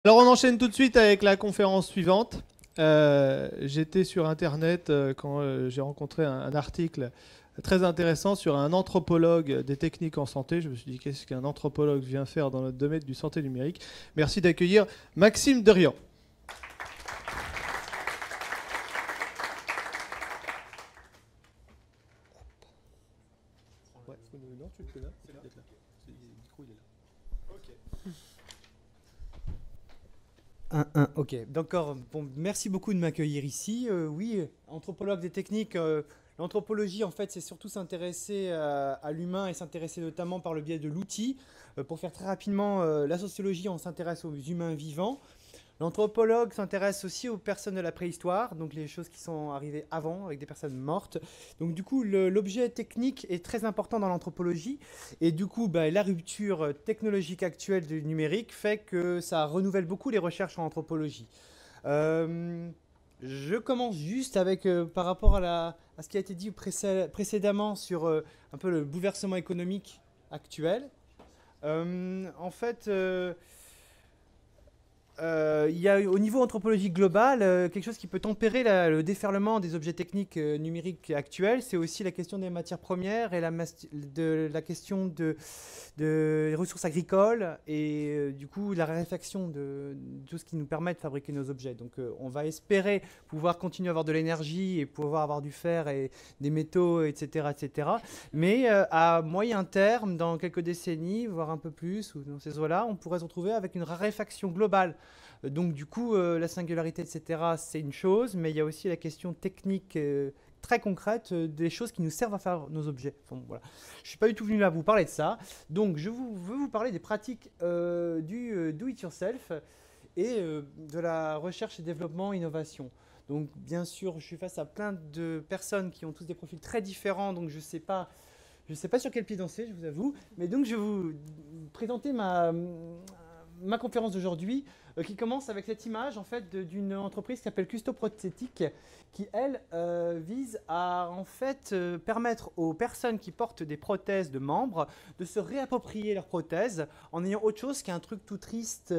Alors on enchaîne tout de suite avec la conférence suivante. J'étais sur Internet quand j'ai rencontré un article très intéressant sur un anthropologue des techniques en santé. Je me suis dit, qu'est-ce qu'un anthropologue vient faire dans notre domaine du santé numérique? Merci d'accueillir Maxime Derian. Ok, d'accord. Bon, merci beaucoup de m'accueillir ici. Oui, anthropologue des techniques. L'anthropologie, en fait, c'est surtout s'intéresser à l'humain et s'intéresser notamment par le biais de l'outil. Pour faire très rapidement, la sociologie, on s'intéresse aux humains vivants. L'anthropologue s'intéresse aussi aux personnes de la préhistoire, donc les choses qui sont arrivées avant, avec des personnes mortes. Donc du coup, l'objet technique est très important dans l'anthropologie. Et du coup, la rupture technologique actuelle du numérique fait que ça renouvelle beaucoup les recherches en anthropologie. Je commence juste avec, par rapport à ce qui a été dit précédemment sur un peu le bouleversement économique actuel. En fait... il y a au niveau anthropologique global quelque chose qui peut tempérer le déferlement des objets techniques numériques actuels. C'est aussi la question des matières premières et la question des ressources agricoles et du coup la raréfaction de tout ce qui nous permet de fabriquer nos objets. Donc on va espérer pouvoir continuer à avoir de l'énergie et pouvoir avoir du fer et des métaux, etc. etc. Mais à moyen terme, dans quelques décennies, voire un peu plus, ou dans ces eaux-là, on pourrait se retrouver avec une raréfaction globale. Donc du coup, la singularité, etc., c'est une chose, mais il y a aussi la question technique très concrète des choses qui nous servent à faire nos objets. Enfin, voilà. Je ne suis pas du tout venu là vous parler de ça. Donc je veux vous parler des pratiques du do-it-yourself et de la recherche et développement innovation. Donc bien sûr, je suis face à plein de personnes qui ont tous des profils très différents, donc je ne sais pas sur quel pied danser, je vous avoue. Mais donc je vais vous présenter ma conférence d'aujourd'hui qui commence avec cette image en fait d'une entreprise qui s'appelle Custo Prothétique qui elle vise à en fait permettre aux personnes qui portent des prothèses de membres de se réapproprier leurs prothèses en ayant autre chose qu'un truc tout triste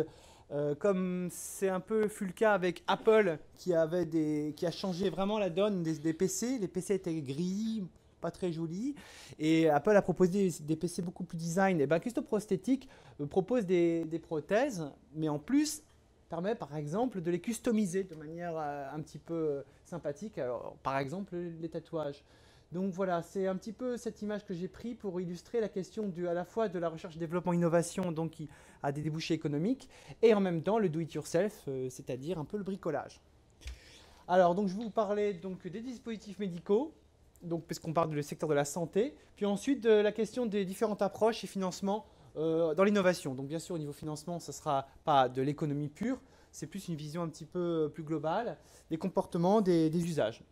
comme c'est un peu fut le cas avec Apple qui a changé vraiment la donne des PC. Les PC étaient gris, pas très jolis, et Apple a proposé des PC beaucoup plus design. Et Custo Prosthétique propose des prothèses, mais en plus permet par exemple de les customiser de manière un petit peu sympathique. Alors, par exemple les tatouages. Donc voilà, c'est un petit peu cette image que j'ai prise pour illustrer la question à la fois de la recherche, développement, innovation, donc qui a des débouchés économiques, et en même temps le do-it-yourself, c'est-à-dire un peu le bricolage. Alors donc je vais vous parler donc des dispositifs médicaux, donc parce qu'on parle du secteur de la santé, puis ensuite de la question des différentes approches et financements dans l'innovation. Donc bien sûr au niveau financement, ce ne sera pas de l'économie pure, c'est plus une vision un petit peu plus globale des comportements, des usages.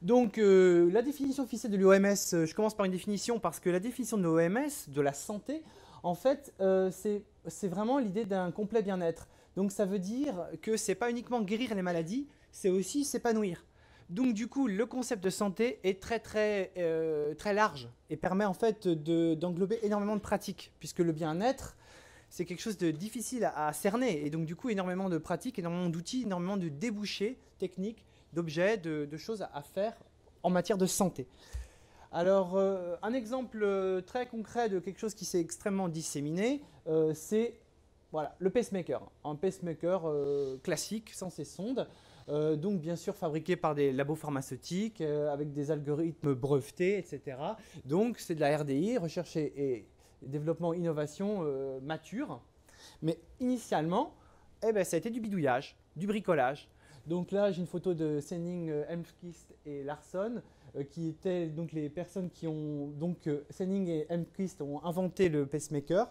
Donc la définition officielle de l'OMS, je commence par une définition parce que la définition de l'OMS, de la santé, en fait, c'est vraiment l'idée d'un complet bien-être. Donc ça veut dire que ce n'est pas uniquement guérir les maladies, c'est aussi s'épanouir. Donc du coup, le concept de santé est très large et permet en fait d'englober énormément de pratiques, puisque le bien-être, c'est quelque chose de difficile à cerner. Et donc du coup, énormément de pratiques, énormément d'outils, énormément de débouchés techniques, d'objets, de choses à faire en matière de santé. Alors, un exemple très concret de quelque chose qui s'est extrêmement disséminé, c'est voilà, le pacemaker. Un pacemaker classique, sans ces sondes. Donc bien sûr fabriqué par des labos pharmaceutiques avec des algorithmes brevetés, etc. Donc c'est de la RDI, recherche et développement, innovation mature. Mais initialement, ça a été du bidouillage, du bricolage. Donc là, j'ai une photo de Senning, Elmquist et Larsson, qui étaient donc les personnes qui ont... Donc Senning et Elmquist ont inventé le pacemaker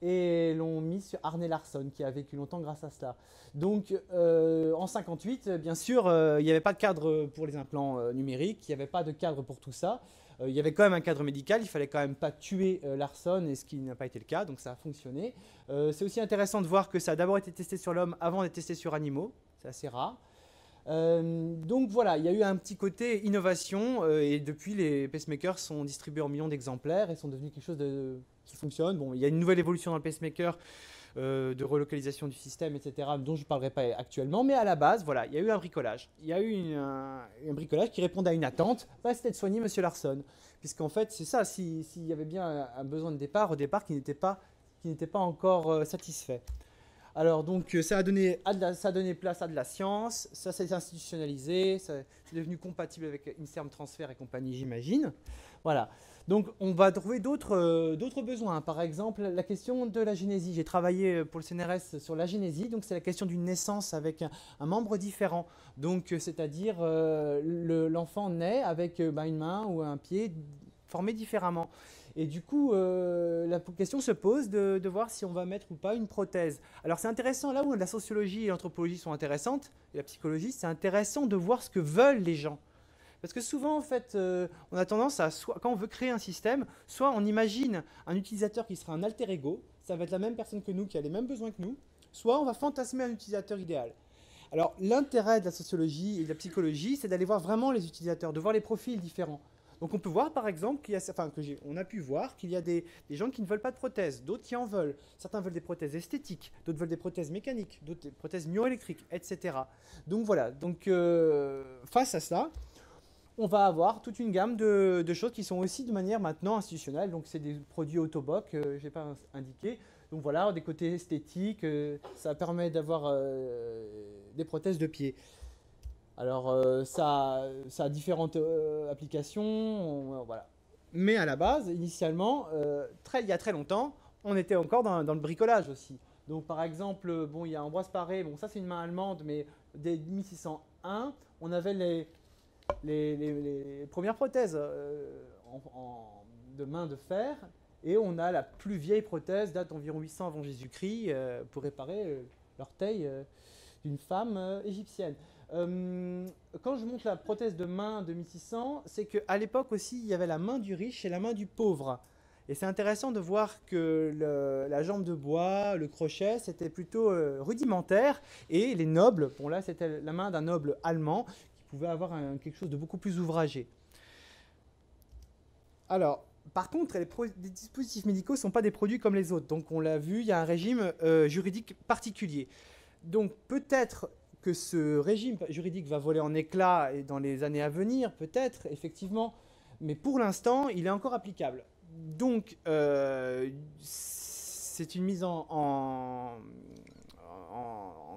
et l'ont mis sur Arne Larsson, qui a vécu longtemps grâce à cela. Donc en 58, bien sûr, il n'y avait pas de cadre pour les implants numériques, il n'y avait pas de cadre pour tout ça. Il y avait quand même un cadre médical, il fallait quand même pas tuer Larsson, et ce qui n'a pas été le cas, donc ça a fonctionné. C'est aussi intéressant de voir que ça a d'abord été testé sur l'homme avant d'être testé sur animaux, c'est assez rare. Donc voilà, il y a eu un petit côté innovation et depuis les pacemakers sont distribués en millions d'exemplaires et sont devenus quelque chose qui fonctionne. Bon, il y a une nouvelle évolution dans le pacemaker de relocalisation du système, etc., dont je ne parlerai pas actuellement. Mais à la base, voilà, il y a eu un bricolage. Il y a eu un bricolage qui répondait à une attente. Bah, c'était de soigner M. Larson. Puisqu'en fait, c'est ça, s'il y avait bien un besoin de départ, au départ, qui n'était pas encore satisfait. Alors, donc, ça a donné place à de la science, ça s'est institutionnalisé, c'est devenu compatible avec INSERM Transfert et compagnie, j'imagine. Voilà. Donc, on va trouver d'autres besoins. Par exemple, la question de la génésie. J'ai travaillé pour le CNRS sur la génésie, donc c'est la question d'une naissance avec un membre différent. Donc, c'est-à-dire, l'enfant naît avec une main ou un pied formés différemment. Et du coup, la question se pose de voir si on va mettre ou pas une prothèse. Alors c'est intéressant, là où la sociologie et l'anthropologie sont intéressantes, et la psychologie, c'est intéressant de voir ce que veulent les gens. Parce que souvent, en fait, on a tendance à, quand on veut créer un système, soit on imagine un utilisateur qui sera un alter ego, ça va être la même personne que nous, qui a les mêmes besoins que nous, soit on va fantasmer un utilisateur idéal. Alors l'intérêt de la sociologie et de la psychologie, c'est d'aller voir vraiment les utilisateurs, de voir les profils différents. Donc on peut voir par exemple on a pu voir qu'il y a des gens qui ne veulent pas de prothèses, d'autres qui en veulent. Certains veulent des prothèses esthétiques, d'autres veulent des prothèses mécaniques, d'autres des prothèses myoélectriques, etc. Donc voilà, face à ça, on va avoir toute une gamme de choses qui sont aussi de manière maintenant institutionnelle. Donc c'est des produits Autoboc, je n'ai pas indiqué. Donc voilà, des côtés esthétiques, ça permet d'avoir des prothèses de pied. Alors, ça a différentes applications, voilà. Mais à la base, initialement, il y a très longtemps, on était encore dans le bricolage aussi. Donc, par exemple, il y a Ambroise Paré, bon, ça c'est une main allemande, mais dès 1601, on avait les premières prothèses de mains de fer, et on a la plus vieille prothèse, date d'environ 800 avant Jésus-Christ, pour réparer l'orteil d'une femme égyptienne. Quand je montre la prothèse de main de 1600, c'est qu'à l'époque aussi, il y avait la main du riche et la main du pauvre. Et c'est intéressant de voir que la jambe de bois, le crochet, c'était plutôt rudimentaire. Et les nobles, bon là, c'était la main d'un noble allemand qui pouvait avoir quelque chose de beaucoup plus ouvragé. Alors, par contre, les dispositifs médicaux ne sont pas des produits comme les autres. Donc, on l'a vu, il y a un régime juridique particulier. Donc, peut-être que ce régime juridique va voler en éclats dans les années à venir, peut-être, effectivement, mais pour l'instant, il est encore applicable. Donc, c'est une mise en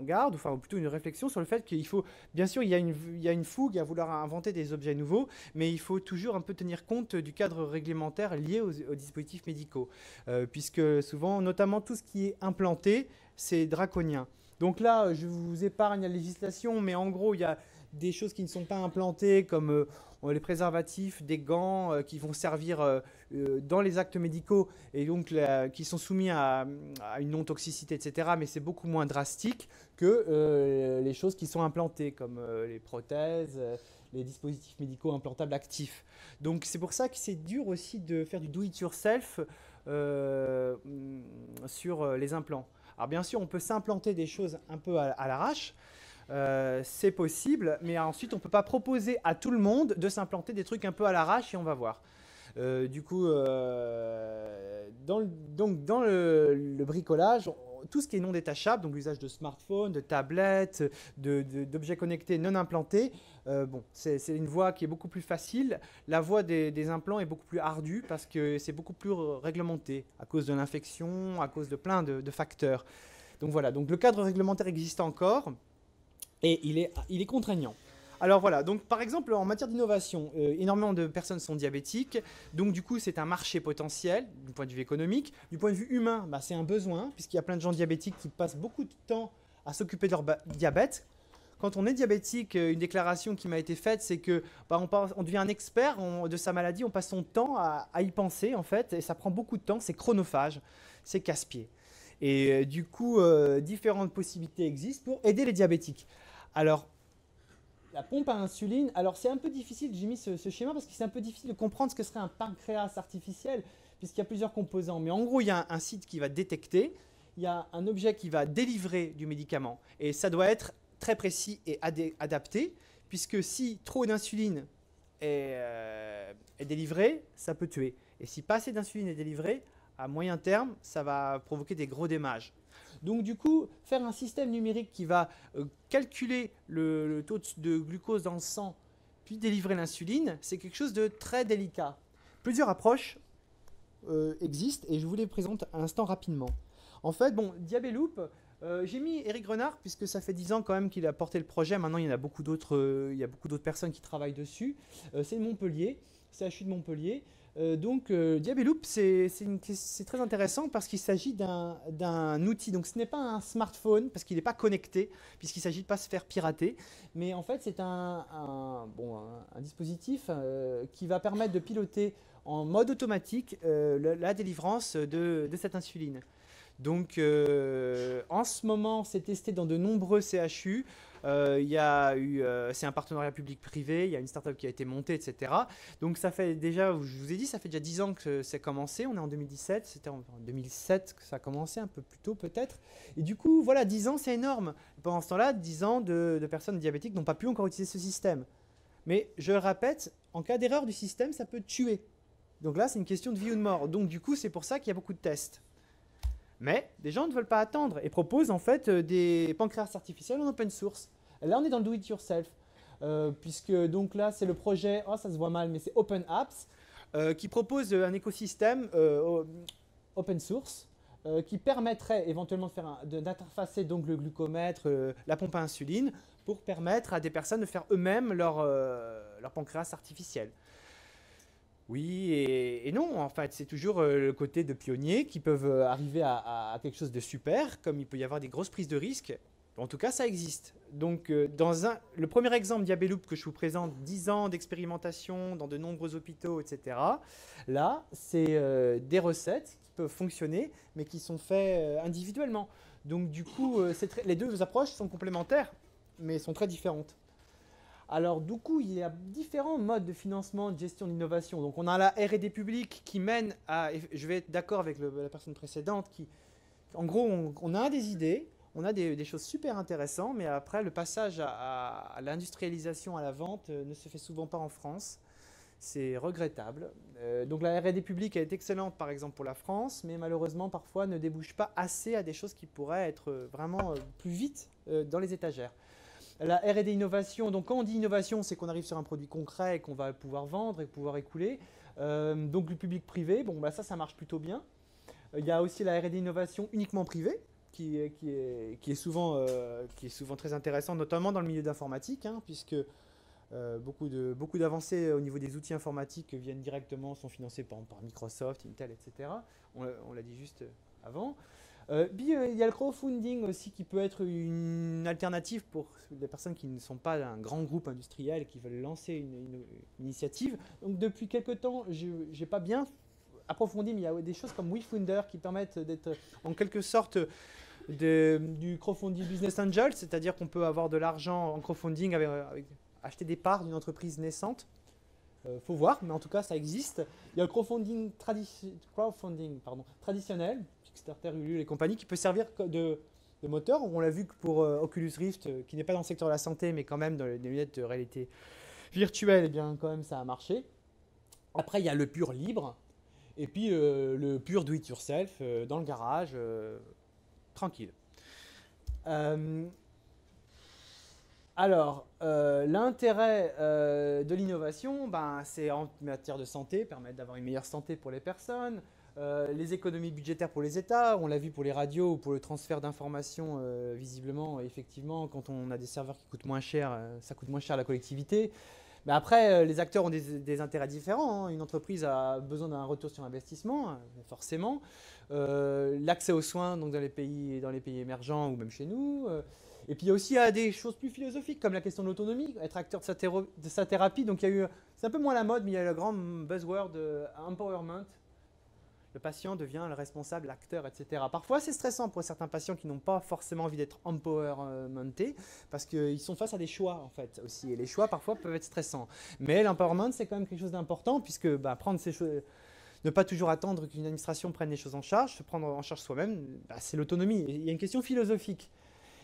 garde, enfin plutôt une réflexion sur le fait qu'il faut, bien sûr, il y a une fougue à vouloir inventer des objets nouveaux, mais il faut toujours un peu tenir compte du cadre réglementaire lié aux dispositifs médicaux, puisque souvent, notamment tout ce qui est implanté, c'est draconien. Donc là, je vous épargne la législation, mais en gros, il y a des choses qui ne sont pas implantées, comme les préservatifs, des gants qui vont servir dans les actes médicaux et donc qui sont soumis à une non-toxicité, etc. Mais c'est beaucoup moins drastique que les choses qui sont implantées, comme les prothèses, les dispositifs médicaux implantables actifs. Donc c'est pour ça que c'est dur aussi de faire du do-it-yourself sur les implants. Alors bien sûr, on peut s'implanter des choses un peu à l'arrache, c'est possible, mais ensuite on ne peut pas proposer à tout le monde de s'implanter des trucs un peu à l'arrache et on va voir. Du coup, dans le bricolage, tout ce qui est non détachable, donc l'usage de smartphones, de tablettes, d'objets connectés non implantés, c'est une voie qui est beaucoup plus facile. La voie des implants est beaucoup plus ardue parce que c'est beaucoup plus réglementé à cause de l'infection, à cause de plein de facteurs. Donc voilà, donc le cadre réglementaire existe encore et il est contraignant. Alors voilà, donc par exemple en matière d'innovation, énormément de personnes sont diabétiques, donc du coup c'est un marché potentiel du point de vue économique. Du point de vue humain, c'est un besoin, puisqu'il y a plein de gens diabétiques qui passent beaucoup de temps à s'occuper de leur diabète. Quand on est diabétique, une déclaration qui m'a été faite, c'est que on devient un expert de sa maladie, on passe son temps à y penser en fait, et ça prend beaucoup de temps, c'est chronophage, c'est casse-pied. Et du coup, différentes possibilités existent pour aider les diabétiques. Alors, la pompe à insuline, alors c'est un peu difficile, j'ai mis ce schéma parce que c'est un peu difficile de comprendre ce que serait un pancréas artificiel puisqu'il y a plusieurs composants. Mais en gros, il y a un site qui va détecter, il y a un objet qui va délivrer du médicament et ça doit être très précis et adapté puisque si trop d'insuline est délivrée, ça peut tuer. Et si pas assez d'insuline est délivrée, à moyen terme, ça va provoquer des gros dommages. Donc du coup, faire un système numérique qui va calculer le taux de glucose dans le sang, puis délivrer l'insuline, c'est quelque chose de très délicat. Plusieurs approches existent et je vous les présente à l'instant rapidement. En fait, bon, Diabeloop, j'ai mis Eric Renard puisque ça fait 10 ans quand même qu'il a porté le projet. Maintenant, il y en a beaucoup d'autres, personnes qui travaillent dessus. C'est de Montpellier, CHU de Montpellier. Diabeloop, c'est très intéressant parce qu'il s'agit d'un outil. Donc, ce n'est pas un smartphone parce qu'il n'est pas connecté, puisqu'il s'agit de ne pas se faire pirater. Mais en fait, c'est un dispositif qui va permettre de piloter en mode automatique la délivrance de cette insuline. Donc, en ce moment, c'est testé dans de nombreux CHU. C'est un partenariat public-privé, il y a une start-up qui a été montée, etc. Donc, ça fait déjà, je vous ai dit, ça fait déjà 10 ans que c'est commencé. On est en 2017, c'était en 2007 que ça a commencé, un peu plus tôt peut-être. Et du coup, voilà, 10 ans, c'est énorme. Pendant ce temps-là, 10 ans de personnes diabétiques n'ont pas pu encore utiliser ce système. Mais je le répète, en cas d'erreur du système, ça peut tuer. Donc là, c'est une question de vie ou de mort. Donc, du coup, c'est pour ça qu'il y a beaucoup de tests. Mais des gens ne veulent pas attendre et proposent en fait des pancréas artificiels en open source. Là, on est dans le do-it-yourself, puisque donc là, c'est le projet, ça se voit mal, mais c'est Open Apps, qui propose un écosystème open source qui permettrait éventuellement d'interfacer donc le glucomètre, la pompe à insuline, pour permettre à des personnes de faire eux-mêmes leur pancréas artificiel. Oui et non, en fait, c'est toujours le côté de pionniers qui peuvent arriver à quelque chose de super, comme il peut y avoir des grosses prises de risques. En tout cas, ça existe. Donc, le premier exemple Diabeloop que je vous présente, 10 ans d'expérimentation dans de nombreux hôpitaux, etc. Là, c'est des recettes qui peuvent fonctionner, mais qui sont faites individuellement. Donc, du coup, les deux approches sont complémentaires, mais sont très différentes. Alors, du coup, il y a différents modes de financement, de gestion d'innovation. Donc, on a la R&D publique qui mène à... Je vais être d'accord avec la personne précédente qui... En gros, on a des idées, on a des choses super intéressantes, mais après, le passage à l'industrialisation, à la vente, ne se fait souvent pas en France. C'est regrettable. Donc, la R&D publique est excellente, par exemple, pour la France, mais malheureusement, parfois, ne débouche pas assez à des choses qui pourraient être vraiment plus vite dans les étagères. La R&D innovation, donc quand on dit innovation, c'est qu'on arrive sur un produit concret et qu'on va pouvoir vendre et pouvoir écouler. Donc le public-privé, bon, bah ça marche plutôt bien. Il y a aussi la R&D innovation uniquement privée, qui est souvent très intéressant, notamment dans le milieu d'informatique, puisque beaucoup d'avancées au niveau des outils informatiques viennent directement, sont financées par Microsoft, Intel, etc. On l'a dit juste avant. Puis il y a le crowdfunding aussi qui peut être une alternative pour les personnes qui ne sont pas un grand groupe industriel et qui veulent lancer une initiative. Donc depuis quelques temps, je n'ai pas bien approfondi, mais il y a des choses comme WeFunder qui permettent d'être en quelque sorte du crowdfunding business angel, c'est-à-dire qu'on peut avoir de l'argent en crowdfunding avec acheter des parts d'une entreprise naissante. Faut voir, mais en tout cas ça existe. Il y a le crowdfunding traditionnel, Kickstarter, Ulule et compagnie, qui peut servir de moteur. On l'a vu que pour Oculus Rift, qui n'est pas dans le secteur de la santé, mais quand même dans les lunettes de réalité virtuelle, eh bien quand même ça a marché. Après il y a le pur libre, et puis le pur do-it-yourself dans le garage, tranquille. Alors, l'intérêt de l'innovation, c'est en matière de santé, permettre d'avoir une meilleure santé pour les personnes, les économies budgétaires pour les États, on l'a vu pour les radios ou pour le transfert d'informations, visiblement, effectivement, quand on a des serveurs qui coûtent moins cher, ça coûte moins cher à la collectivité. Mais après, les acteurs ont des intérêts différents. Une entreprise a besoin d'un retour sur investissement, forcément. L'accès aux soins donc dans les pays émergents ou même chez nous. Et puis il y a aussi des choses plus philosophiques comme la question de l'autonomie, être acteur de sa thérapie. Donc c'est un peu moins la mode, mais il y a le grand buzzword empowerment. Le patient devient le responsable, l'acteur, etc. Parfois c'est stressant pour certains patients qui n'ont pas forcément envie d'être empowermentés parce qu'ils sont face à des choix en fait aussi. Et les choix parfois peuvent être stressants. Mais l'empowerment c'est quand même quelque chose d'important puisque prendre ces choses... Ne pas toujours attendre qu'une administration prenne les choses en charge, se prendre en charge soi-même, c'est l'autonomie. Il y a une question philosophique.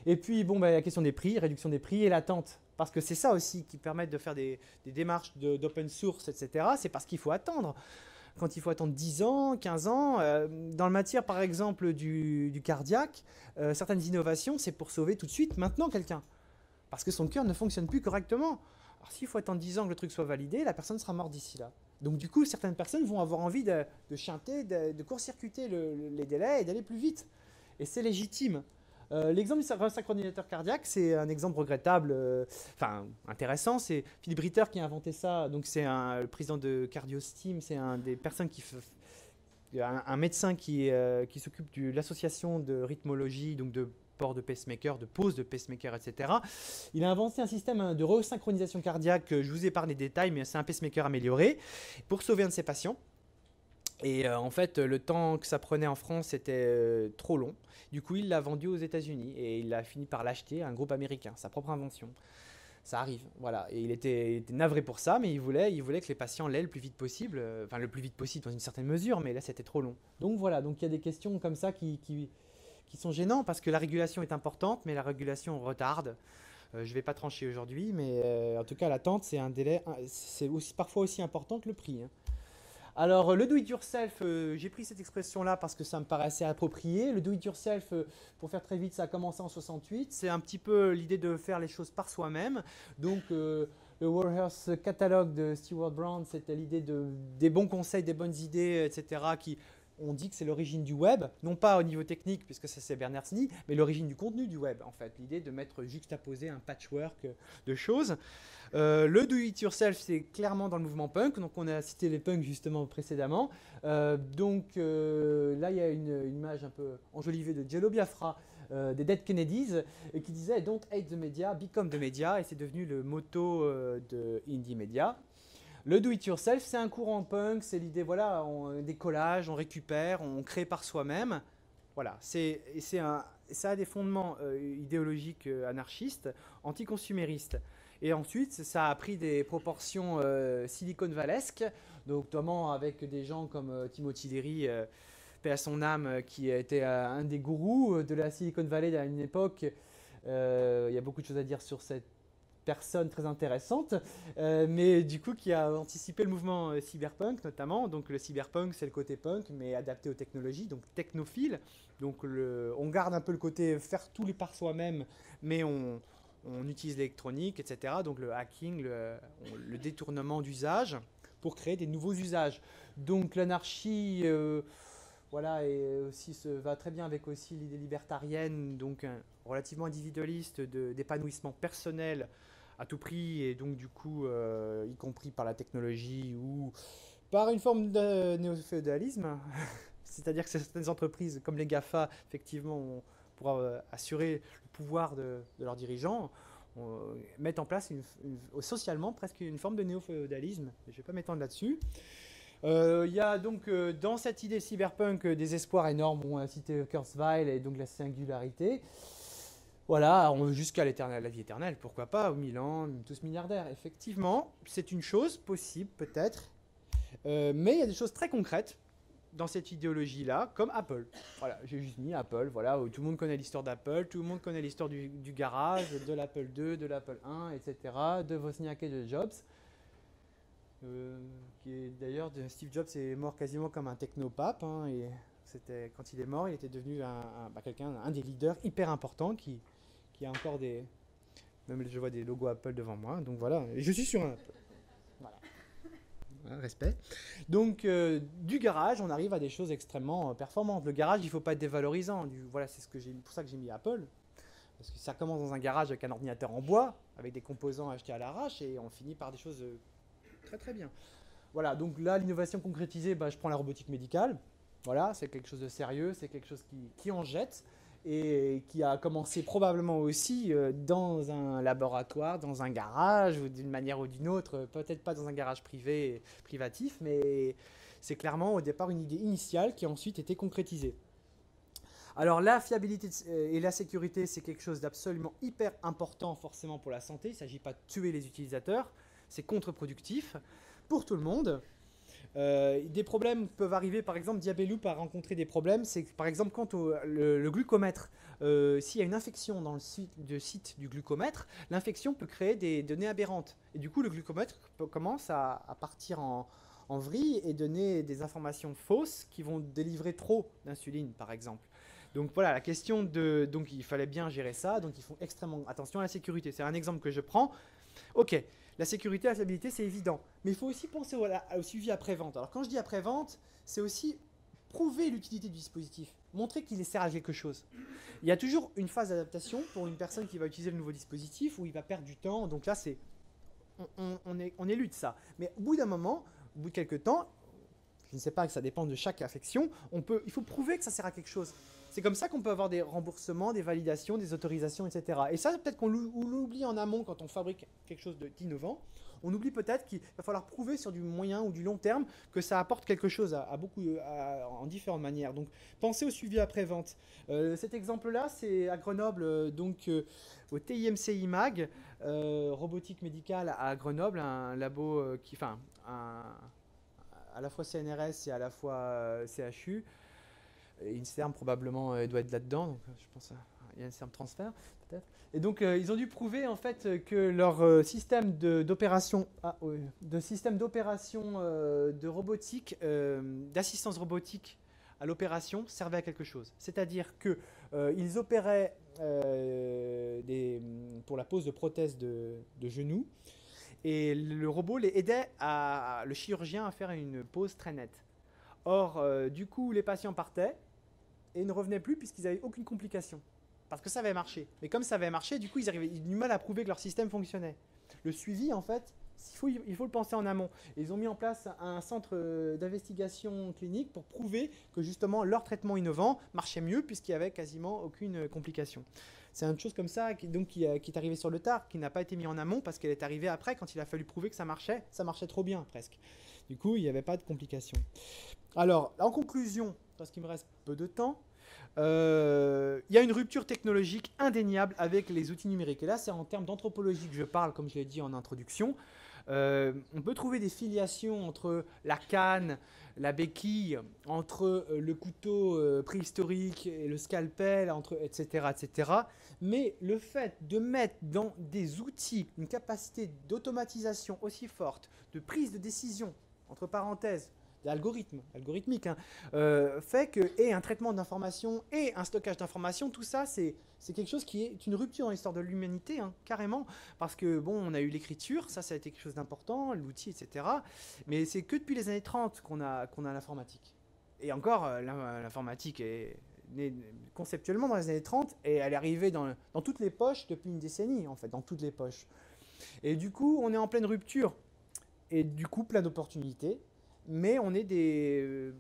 Et puis, la question des prix, réduction des prix et l'attente. Parce que c'est ça aussi qui permet de faire des démarches d'open source, etc. C'est parce qu'il faut attendre. quand il faut attendre 10 ans, 15 ans. Dans le matière, par exemple, du cardiaque, certaines innovations, c'est pour sauver tout de suite, maintenant, quelqu'un. Parce que son cœur ne fonctionne plus correctement. Alors s'il faut attendre 10 ans que le truc soit validé, la personne sera morte d'ici là. Donc du coup, certaines personnes vont avoir envie de chanter, de court-circuiter les délais et d'aller plus vite. Et c'est légitime. L'exemple du synchronisateur cardiaque, c'est un exemple regrettable, enfin intéressant. C'est Philippe Ritter qui a inventé ça. Donc c'est le président de CardioSteam, c'est un des personnes un médecin qui s'occupe de l'association de rythmologie, donc de port de pacemaker, de pose de pacemaker, etc. Il a inventé un système de resynchronisation cardiaque. Je vous épargne les détails, mais c'est un pacemaker amélioré pour sauver un de ses patients. Et en fait, le temps que ça prenait en France, c'était trop long. Du coup, il l'a vendu aux États-Unis et il a fini par l'acheter à un groupe américain, sa propre invention. Ça arrive, voilà. Et il était navré pour ça, mais il voulait que les patients l'aient le plus vite possible, enfin le plus vite possible dans une certaine mesure, mais là, c'était trop long. Donc voilà, donc il y a des questions comme ça qui sont gênantes parce que la régulation est importante, mais la régulation retarde. Je ne vais pas trancher aujourd'hui, mais en tout cas, l'attente, c'est un délai, c'est parfois aussi important que le prix, hein. Alors, le do-it-yourself, j'ai pris cette expression-là parce que ça me paraissait approprié. Le do-it-yourself, pour faire très vite, ça a commencé en 68. C'est un petit peu l'idée de faire les choses par soi-même. Donc, le Warhorse Catalogue de Stewart Brown, c'était l'idée des bons conseils, des bonnes idées, etc., qui on dit que c'est l'origine du web, non pas au niveau technique, puisque ça c'est Berners-Lee, mais l'origine du contenu du web, en fait. L'idée de mettre juxtaposé un patchwork de choses. Le do-it-yourself, c'est clairement dans le mouvement punk, donc on a cité les punks justement précédemment. Là, il y a une image un peu enjolivée de Jello Biafra, des Dead Kennedys, qui disait « Don't hate the media, become the media », et c'est devenu le motto de Indie Media. Le do-it-yourself, c'est un courant punk, c'est l'idée, voilà, des collages, on récupère, on crée par soi-même. Voilà, ça a des fondements idéologiques anarchistes, anticonsuméristes. Et ensuite, ça a pris des proportions Silicon Vallesques, donc notamment avec des gens comme Timothy Leary, paix à son âme, qui était un des gourous de la Silicon Valley à une époque. Il y a beaucoup de choses à dire sur cette personne très intéressante, mais du coup qui a anticipé le mouvement cyberpunk notamment. Donc le cyberpunk, c'est le côté punk, mais adapté aux technologies, donc technophile. Donc on garde un peu le côté faire tout par soi-même, mais on utilise l'électronique, etc. Donc le hacking, le détournement d'usage pour créer des nouveaux usages. Donc l'anarchie, voilà, et aussi va très bien avec aussi l'idée libertarienne, donc relativement individualiste d'épanouissement personnel à tout prix, et donc du coup, y compris par la technologie ou par une forme de néo-féodalisme. C'est-à-dire que certaines entreprises, comme les GAFA, effectivement, pour assurer le pouvoir de leurs dirigeants, mettent en place socialement presque une forme de néo-féodalisme. Je ne vais pas m'étendre là-dessus. Il y a donc dans cette idée cyberpunk des espoirs énormes. On a cité Kurzweil et donc la singularité. Voilà, on veut jusqu'à l'éternel, la vie éternelle, pourquoi pas, aux 1000 ans, tous milliardaires. Effectivement, c'est une chose possible peut-être, mais il y a des choses très concrètes dans cette idéologie-là, comme Apple. Voilà, j'ai juste mis Apple, voilà, où tout le monde connaît l'histoire d'Apple, tout le monde connaît l'histoire du garage, de l'Apple II, de l'Apple I, etc., de Wozniak et de Jobs. Qui est d'ailleurs, Steve Jobs est mort quasiment comme un technopape, hein, et quand il est mort, il était devenu un des leaders hyper importants qui a encore même je vois des logos Apple devant moi, donc voilà, et je suis sur un Apple. Voilà, respect. Donc du garage, on arrive à des choses extrêmement performantes. Le garage, il ne faut pas être dévalorisant. Voilà, c'est pour ça que j'ai mis Apple. Parce que ça commence dans un garage avec un ordinateur en bois, avec des composants achetés à l'arrache, et on finit par des choses très très bien. Voilà, donc là, l'innovation concrétisée, je prends la robotique médicale. Voilà, c'est quelque chose de sérieux, c'est quelque chose qui en jette, et qui a commencé probablement aussi dans un laboratoire, dans un garage, ou d'une manière ou d'une autre, peut-être pas dans un garage privatif, mais c'est clairement au départ une idée initiale qui a ensuite été concrétisée. Alors la fiabilité et la sécurité, c'est quelque chose d'absolument hyper important forcément pour la santé. Il ne s'agit pas de tuer les utilisateurs, c'est contre-productif pour tout le monde. Des problèmes peuvent arriver, par exemple, Diabeloop a rencontré des problèmes, c'est par exemple quand le glucomètre, s'il y a une infection dans le site du glucomètre, l'infection peut créer des données aberrantes. Et du coup, le glucomètre commence à partir en vrille et donner des informations fausses qui vont délivrer trop d'insuline, par exemple. Donc voilà, la question de... Donc il fallait bien gérer ça, donc ils font extrêmement attention à la sécurité. C'est un exemple que je prends. Ok, la sécurité, la fiabilité, c'est évident. Mais il faut aussi penser au suivi après-vente. Alors quand je dis après-vente, c'est aussi prouver l'utilité du dispositif, montrer qu'il sert à quelque chose. Il y a toujours une phase d'adaptation pour une personne qui va utiliser le nouveau dispositif où il va perdre du temps. Donc là, on élude ça. Mais au bout d'un moment, au bout de quelques temps, je ne sais pas, que ça dépend de chaque affection, il faut prouver que ça sert à quelque chose. C'est comme ça qu'on peut avoir des remboursements, des validations, des autorisations, etc. Et ça, peut-être qu'on l'oublie en amont quand on fabrique quelque chose d'innovant. On oublie peut-être qu'il va falloir prouver sur du moyen ou du long terme que ça apporte quelque chose en différentes manières. Donc, pensez au suivi après-vente. Cet exemple-là, c'est à Grenoble, au TIMC IMAG, robotique médicale à Grenoble, un labo à la fois CNRS et à la fois CHU. INSERM probablement doit être là-dedans, donc je pense qu'il y a INSERM transfert peut-être. Et donc ils ont dû prouver en fait que leur système d'opération de robotique, d'assistance robotique à l'opération servait à quelque chose. C'est-à-dire qu'ils opéraient pour la pose de prothèses de genoux et le robot les aidait le chirurgien à faire une pose très nette. Or, du coup, les patients partaient et ne revenaient plus puisqu'ils n'avaient aucune complication. Parce que ça avait marché. Mais comme ça avait marché, du coup, ils avaient du mal à prouver que leur système fonctionnait. Le suivi, en fait, il faut le penser en amont. Et ils ont mis en place un centre d'investigation clinique pour prouver que justement leur traitement innovant marchait mieux puisqu'il n'y avait quasiment aucune complication. C'est une chose comme ça qui est arrivée sur le tard, qui n'a pas été mis en amont parce qu'elle est arrivée après quand il a fallu prouver que ça marchait trop bien presque. Du coup, il n'y avait pas de complications. Alors, en conclusion, parce qu'il me reste peu de temps, il y a une rupture technologique indéniable avec les outils numériques. Et là, c'est en termes d'anthropologie que je parle, comme je l'ai dit en introduction. On peut trouver des filiations entre la canne, la béquille, entre le couteau préhistorique et le scalpel, etc., etc. Mais le fait de mettre dans des outils une capacité d'automatisation aussi forte, de prise de décision, entre parenthèses, algorithmique, fait que, et un traitement d'information et un stockage d'informations, tout ça, c'est quelque chose qui est une rupture dans l'histoire de l'humanité, carrément, parce que, bon, on a eu l'écriture, ça a été quelque chose d'important, l'outil, etc. Mais c'est que depuis les années 30 qu'on a l'informatique. Et encore, l'informatique est née conceptuellement dans les années 30, et elle est arrivée dans toutes les poches depuis une décennie, en fait, dans toutes les poches. Et du coup, on est en pleine rupture, et du coup, plein d'opportunités. Mais on est des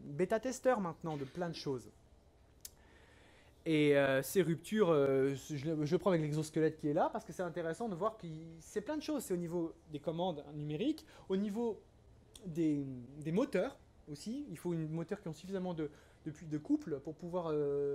bêta-testeurs maintenant de plein de choses. Et ces ruptures, je prends avec l'exosquelette qui est là, parce que c'est intéressant de voir que c'est plein de choses. C'est au niveau des commandes numériques, au niveau des moteurs aussi. Il faut une moteur qui ont suffisamment de couple pour pouvoir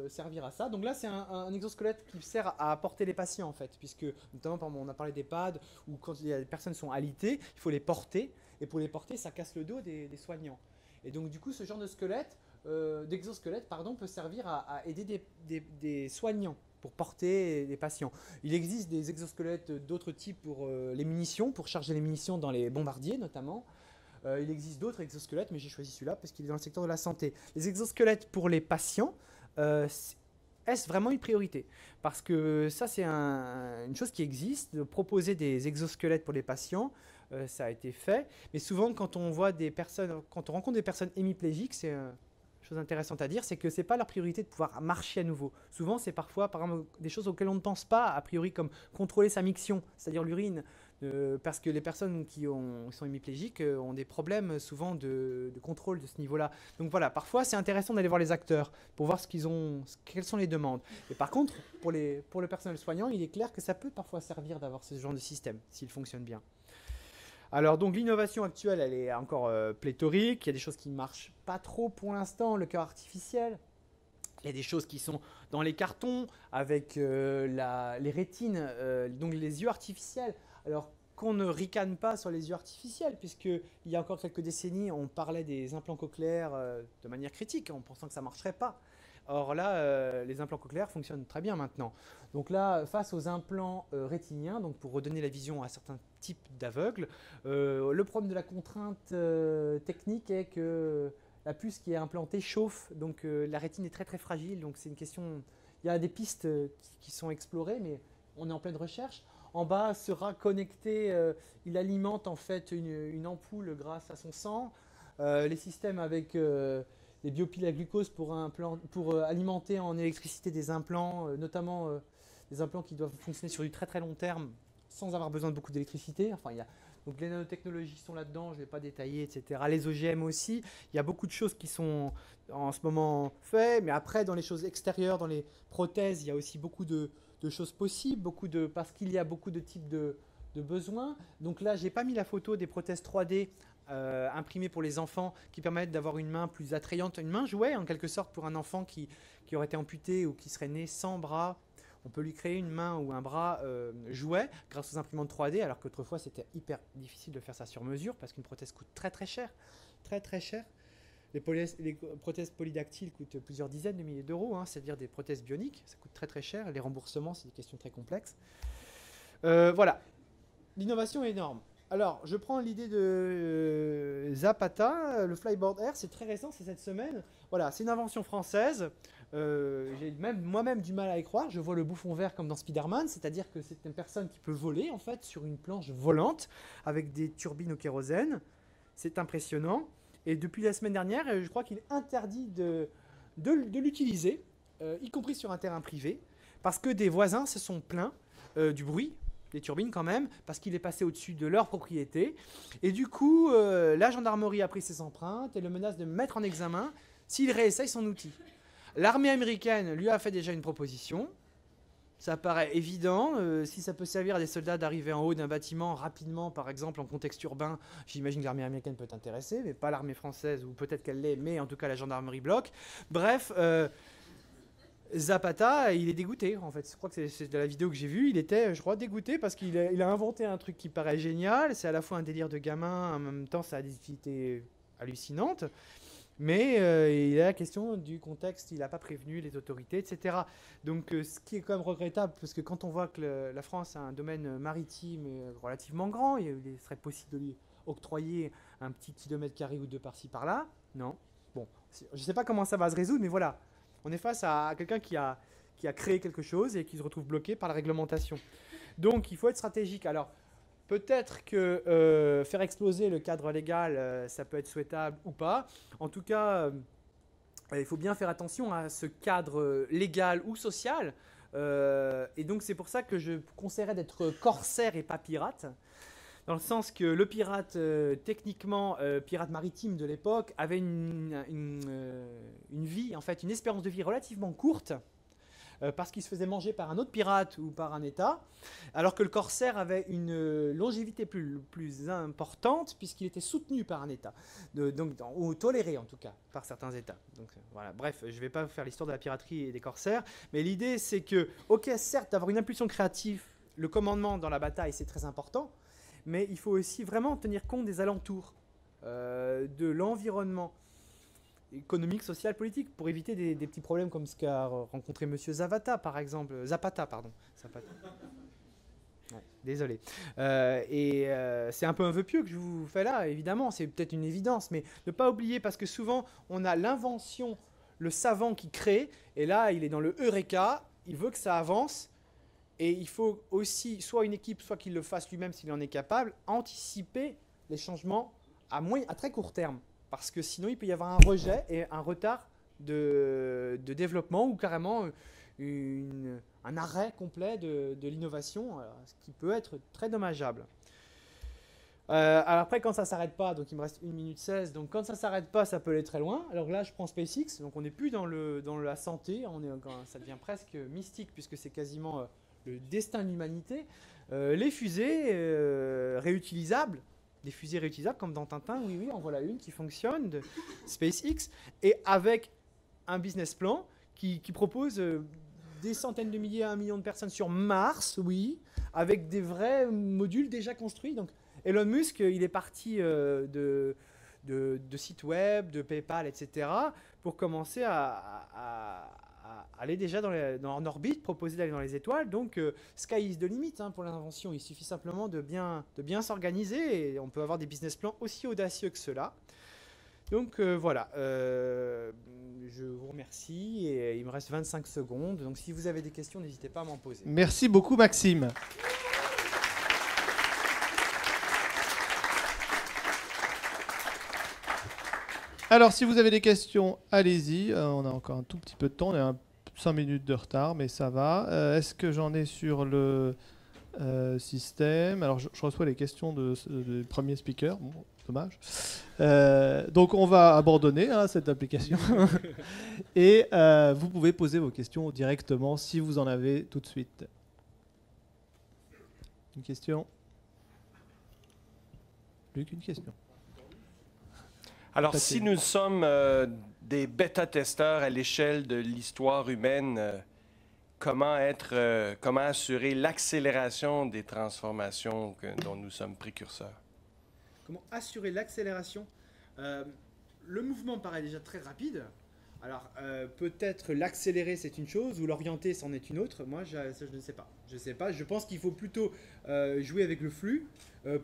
servir à ça. Donc là, c'est un exosquelette qui sert à porter les patients, en fait, puisque notamment, par exemple, on a parlé d'EHPAD, où quand les personnes sont alitées, il faut les porter. Et pour les porter, ça casse le dos des soignants. Et donc, du coup, ce genre de d'exosquelette peut servir à aider des soignants pour porter les patients. Il existe des exosquelettes d'autres types pour les munitions, pour charger les munitions dans les bombardiers notamment. Il existe d'autres exosquelettes, mais j'ai choisi celui-là parce qu'il est dans le secteur de la santé. Les exosquelettes pour les patients, est-ce vraiment une priorité? Parce que ça, c'est une chose qui existe, de proposer des exosquelettes pour les patients. Ça a été fait. Mais souvent, quand on rencontre des personnes hémiplégiques, c'est une chose intéressante à dire, c'est que ce n'est pas leur priorité de pouvoir marcher à nouveau. Souvent, c'est parfois, par exemple, des choses auxquelles on ne pense pas, a priori, comme contrôler sa miction, c'est-à-dire l'urine. Parce que les personnes qui sont hémiplégiques ont des problèmes souvent de contrôle de ce niveau-là. Donc voilà, parfois c'est intéressant d'aller voir les acteurs pour voir quelles sont les demandes. Et par contre, pour le personnel soignant, il est clair que ça peut parfois servir d'avoir ce genre de système, s'il fonctionne bien. Alors donc l'innovation actuelle, elle est encore pléthorique. Il y a des choses qui ne marchent pas trop pour l'instant, le cœur artificiel. Il y a des choses qui sont dans les cartons avec les rétines, donc les yeux artificiels. Alors qu'on ne ricane pas sur les yeux artificiels, puisqu'il y a encore quelques décennies, on parlait des implants cochléaires de manière critique, en pensant que ça ne marcherait pas. Or là, les implants cochléaires fonctionnent très bien maintenant. Donc là, face aux implants rétiniens, donc pour redonner la vision à certains types d'aveugles, le problème de la contrainte technique est que la puce qui est implantée chauffe, donc la rétine est très très fragile. Donc c'est une question. Il y a des pistes qui sont explorées, mais on est en pleine recherche. En bas sera connecté, il alimente en fait une ampoule grâce à son sang. Les systèmes avec des biopiles à glucose pour alimenter en électricité des implants, notamment des implants qui doivent fonctionner sur du très très long terme sans avoir besoin de beaucoup d'électricité. Enfin, donc les nanotechnologies sont là-dedans, je ne vais pas détailler, etc. Les OGM aussi. Il y a beaucoup de choses qui sont en ce moment faites, mais après, dans les choses extérieures, dans les prothèses, il y a aussi beaucoup de choses possibles, parce qu'il y a beaucoup de types de besoins. Donc là, je n'ai pas mis la photo des prothèses 3D imprimées pour les enfants qui permettent d'avoir une main plus attrayante, une main jouet en quelque sorte pour un enfant qui aurait été amputé ou qui serait né sans bras. On peut lui créer une main ou un bras jouet grâce aux imprimantes 3D, alors qu'autrefois c'était hyper difficile de faire ça sur mesure parce qu'une prothèse coûte très très cher. Très très cher. Les prothèses polydactyles coûtent plusieurs dizaines de milliers d'euros, hein, c'est-à-dire des prothèses bioniques, ça coûte très très cher. Les remboursements, c'est des questions très complexes. Voilà, l'innovation est énorme. Alors, je prends l'idée de Zapata, le Flyboard Air, c'est très récent, c'est cette semaine. Voilà, c'est une invention française. J'ai moi-même du mal à y croire. Je vois le bouffon vert comme dans Spider-Man, c'est-à-dire que c'est une personne qui peut voler en fait sur une planche volante avec des turbines au kérosène. C'est impressionnant. Et depuis la semaine dernière, je crois qu'il est interdit de l'utiliser, y compris sur un terrain privé, parce que des voisins se sont plaints du bruit des turbines quand même, parce qu'il est passé au-dessus de leur propriété. Et du coup, la gendarmerie a pris ses empreintes et le menace de mettre en examen s'il réessaye son outil. L'armée américaine lui a fait déjà une proposition. Ça paraît évident. Si ça peut servir à des soldats d'arriver en haut d'un bâtiment rapidement, par exemple en contexte urbain, j'imagine que l'armée américaine peut être intéressée, mais pas l'armée française, ou peut-être qu'elle l'est, mais en tout cas la gendarmerie bloque. Bref, Zapata, il est dégoûté en fait. Je crois que c'est de la vidéo que j'ai vue. Il était, je crois, dégoûté parce qu'il a inventé un truc qui paraît génial. C'est à la fois un délire de gamin, en même temps ça a des utilités hallucinantes. Mais il y a la question du contexte, il n'a pas prévenu les autorités, etc. Donc ce qui est quand même regrettable, parce que quand on voit que la France a un domaine maritime relativement grand, il serait possible de lui octroyer un petit kilomètre carré ou deux par-ci par-là. Non. Bon, je ne sais pas comment ça va se résoudre, mais voilà. On est face à quelqu'un qui a créé quelque chose et qui se retrouve bloqué par la réglementation. Donc il faut être stratégique. Alors, peut-être que faire exploser le cadre légal, ça peut être souhaitable ou pas. En tout cas, il faut bien faire attention à ce cadre légal ou social. Et donc, c'est pour ça que je conseillerais d'être corsaire et pas pirate. Dans le sens que le pirate, techniquement, pirate maritime de l'époque, avait une vie, en fait, une espérance de vie relativement courte. Parce qu'il se faisait manger par un autre pirate ou par un État, alors que le corsaire avait une longévité plus importante puisqu'il était soutenu par un État, ou toléré en tout cas par certains États. Donc voilà. Bref, je ne vais pas faire l'histoire de la piraterie et des corsaires, mais l'idée c'est que, ok, certes, d'avoir une impulsion créative, le commandement dans la bataille c'est très important, mais il faut aussi vraiment tenir compte des alentours, de l'environnement économique, social, politique, pour éviter des petits problèmes comme ce qu'a rencontré M. Zapata, par exemple. Zapata, pardon. Zapata. Ouais, désolé. C'est un peu un vœu pieux que je vous fais là, évidemment, c'est peut-être une évidence, mais ne pas oublier, parce que souvent, on a l'invention, le savant qui crée, et là, il est dans le Eureka, il veut que ça avance, et il faut aussi, soit une équipe, soit qu'il le fasse lui-même s'il en est capable, anticiper les changements à très court terme. Parce que sinon, il peut y avoir un rejet et un retard de développement ou carrément un arrêt complet de l'innovation, ce qui peut être très dommageable. Alors après, quand ça ne s'arrête pas, donc il me reste 1 minute 16, donc quand ça ne s'arrête pas, ça peut aller très loin. Alors là, je prends SpaceX, donc on n'est plus dans la santé, ça devient presque mystique puisque c'est quasiment le destin de l'humanité. Les fusées réutilisables, des fusées réutilisables comme dans Tintin, oui, en voilà une qui fonctionne, de SpaceX, et avec un business plan qui propose des centaines de milliers à 1 million de personnes sur Mars, oui, avec des vrais modules déjà construits. Donc Elon Musk, il est parti de sites web, de PayPal, etc., pour commencer à aller déjà en orbite, proposer d'aller dans les étoiles. Donc, sky is the limit hein, pour l'invention. Il suffit simplement de bien s'organiser et on peut avoir des business plans aussi audacieux que cela. Donc voilà, je vous remercie et il me reste 25 secondes. Donc si vous avez des questions, n'hésitez pas à m'en poser. Merci beaucoup Maxime. Alors si vous avez des questions, allez-y. On a encore un tout petit peu de temps, on est à 5 minutes de retard, mais ça va. Est-ce que j'en ai sur le système? Alors je reçois les questions du premier speaker. Bon, dommage. Donc on va abandonner hein, cette application. Et vous pouvez poser vos questions directement si vous en avez tout de suite. Une question? Luc, une question. Alors, si nous sommes des bêta-testeurs à l'échelle de l'histoire humaine, comment assurer l'accélération des transformations dont nous sommes précurseurs? Comment assurer l'accélération? Le mouvement paraît déjà très rapide. Alors, peut-être l'accélérer, c'est une chose, ou l'orienter, c'en est une autre. Moi, ça, je ne sais pas. Je ne sais pas. Je pense qu'il faut plutôt jouer avec le flux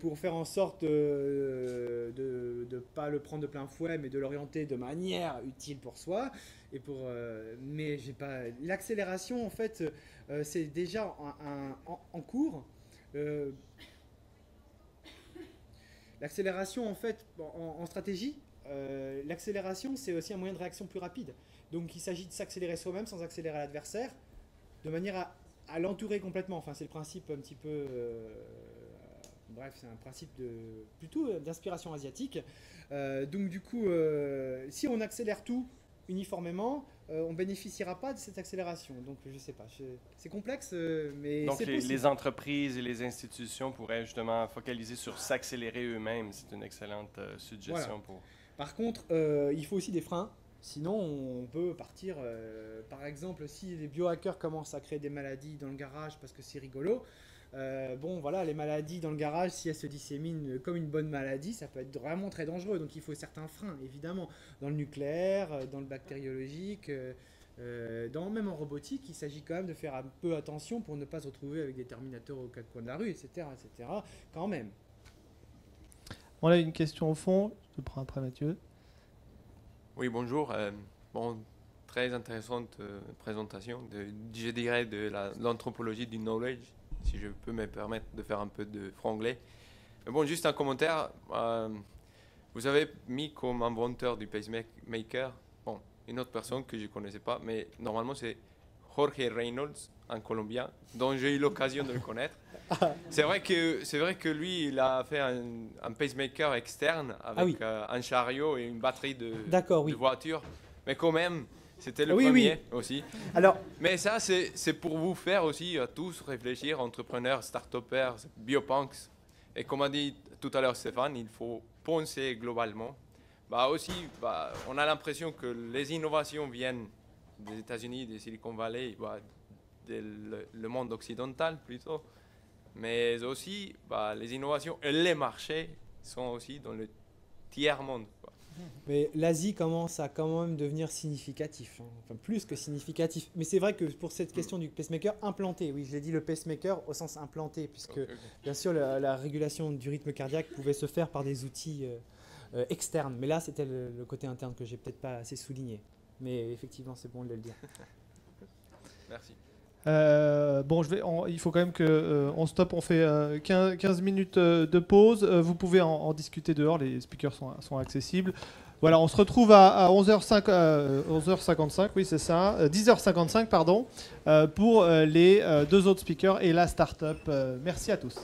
pour faire en sorte de ne pas le prendre de plein fouet, mais de l'orienter de manière utile pour soi. Mais j'ai pas... L'accélération, en fait, c'est déjà en cours. L'accélération, en fait, en stratégie, l'accélération, c'est aussi un moyen de réaction plus rapide. Donc, il s'agit de s'accélérer soi-même sans accélérer l'adversaire, de manière à l'entourer complètement. Enfin, c'est le principe un petit peu... bref, c'est un principe plutôt d'inspiration asiatique. Donc, du coup, si on accélère tout uniformément, on ne bénéficiera pas de cette accélération. Donc, je ne sais pas. C'est complexe, mais donc c'est possible. Les entreprises et les institutions pourraient justement focaliser sur s'accélérer eux-mêmes. C'est une excellente suggestion. Voilà. Par contre, il faut aussi des freins. Sinon, on peut partir... par exemple, si les biohackers commencent à créer des maladies dans le garage parce que c'est rigolo, bon, voilà, les maladies dans le garage, si elles se disséminent comme une bonne maladie, ça peut être vraiment très dangereux. Donc, il faut certains freins, évidemment. Dans le nucléaire, dans le bactériologique, même en robotique, il s'agit quand même de faire un peu attention pour ne pas se retrouver avec des terminateurs aux quatre coins de la rue, etc., quand même. On a une question au fond. Je te prends après, Mathieu. Oui, bonjour. Très intéressante présentation, je dirais, de l'anthropologie du knowledge, si je peux me permettre de faire un peu de franglais. Mais bon, juste un commentaire. Vous avez mis comme inventeur du pacemaker une autre personne que je ne connaissais pas, mais normalement c'est Jorge Reynolds, un Colombien, dont j'ai eu l'occasion de le connaître. C'est vrai que lui, il a fait un pacemaker externe avec un chariot et une batterie de voiture. Mais quand même, c'était le premier aussi. Alors, mais ça, c'est pour vous faire aussi tous réfléchir, entrepreneurs, start-upers, biopunks. Et comme a dit tout à l'heure Stéphane, il faut penser globalement. On a l'impression que les innovations viennent des États-Unis, des Silicon Valley, le monde occidental plutôt. Mais aussi, les innovations et les marchés sont aussi dans le tiers-monde. Mais l'Asie commence à quand même devenir significatif, hein. Enfin plus que significatif. Mais c'est vrai que pour cette question du pacemaker implanté, oui, je l'ai dit le pacemaker au sens implanté, puisque bien sûr la régulation du rythme cardiaque pouvait se faire par des outils externes. Mais là, c'était le côté interne que j'ai peut-être pas assez souligné. Mais effectivement, c'est bon de le dire. Merci. Il faut quand même qu'on stoppe. On fait 15 minutes de pause. Vous pouvez en discuter dehors. Les speakers sont accessibles. Voilà, on se retrouve à 11h55, oui c'est ça, 10h55 pardon, pour les deux autres speakers et la start-up. Merci à tous.